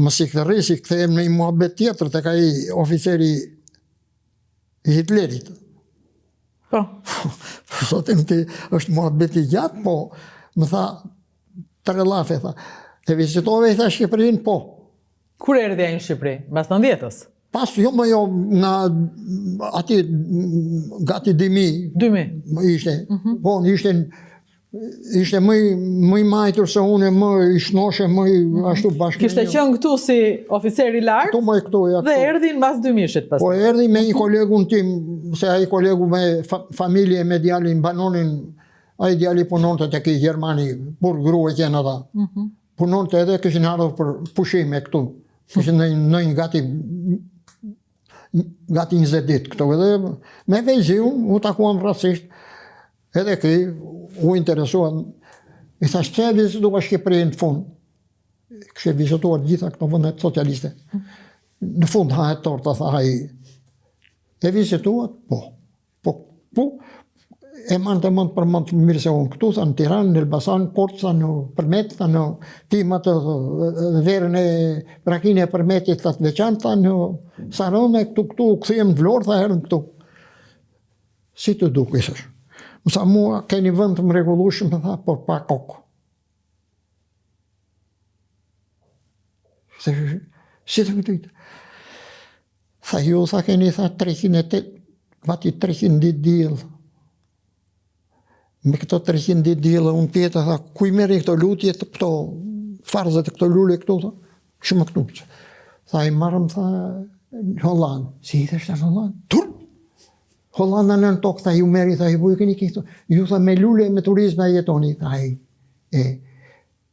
më si këtë rrisi, këthejem në i muhabet tjetër të ka i oficeri i Hitlerit. Po. Sotim ti është muhabet i gjatë, po më tha, 3 lafe, tha. E vizitove i tha Shqipërinë, po. Kur erdhi ai në Shqipëri? Mbas 90-s? Pas jo nga ati gati 2000. 2000. Ishte, po, ishte më i majtur se unë, më i shnoshe, më i ashtu bashkë. Kishte qenë këtu si oficer i lartë? Këtu më e këtu, ja. Dhe erdhi mbas 2000-shit pas. Po erdhi me një kolegun tim, se ai kolegu me familje me djalin banonin, ai djali punonte tek i Gjermani, por grua që janë ata. Punonte edhe kishin ardhur për pushime këtu. Kishin në gati 20 ditë këto, edhe me vejzi u takuam rastësisht, edhe këj u interesuan, i thash që e vizituar Shqipërinë në fund, kështë e vizituar gjitha këto vëndet socialiste, në fund hahet torta, tha haji, e vizituar, po, e mante mund për mund të mirë se unë këtu, tha në Tiranë, në Elbasan, Kort, tha në Përmet, tha në timat të verën e prakin e Përmetit të veçantë, tha në Sarone, këtu, këthujem në Vlorë, tha herën këtu. Si të duke, isësh. Më tha mua, keni vënd të më regullushëm, më tha, por pa kokë. Si të këtë? Tha ju, tha keni, tha 308, vati 300 ditë djelë. Me këto 300 ditë djelë, unë pjetë, tha, kuj meri këto lutje, këto farzët e këto lullje këto, tha, shumë këtu. Tha, i marëm, tha, në Hollandë. Si i thështë në Hollandë? Tur! Hollanda në tokë, tha, ju meri, tha, ju keni këto. Ju, tha, me lullje, me turizme a jetoni, tha,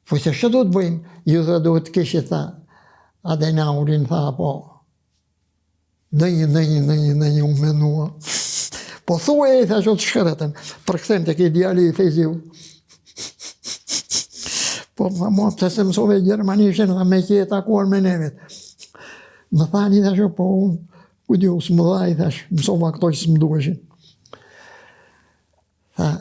po se shë do të bëjmë? Ju, tha, do të keshë, tha, Adenaurin, tha, po, në një unë menua. Po thua e i tha që të shkëretën, për këthem të këtë djali i fejziu. Po më tha, të se mësove Gjermanishen, tha me kje takuar me nevet. Më tha një tha që po unë, ku di u së më dha i thash, mësova këto që së më duheshin. Tha,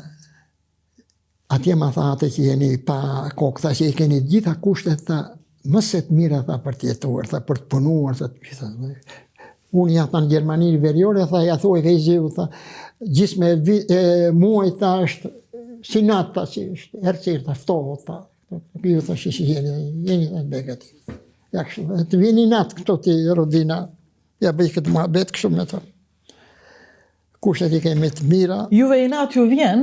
atje ma tha atë që jeni pa kokë, tha që i keni gjitha kushtet, tha, mëset mira, tha, për tjetuar, tha, për të punuar, tha, unë ja tha në Gjermani veriore, tha, ja thuaj fejziu, tha, gjisme muaj, tha, është si natë, tha, si është herësirë, tha, ftohë, tha, ju tha, që jeni, tha, begati. Ja kështë, të vini natë këto ti, rodina, ja bëj këtë muhabet kështu me të. Kushtet i kemi të mira. Juve i natë ju vjen,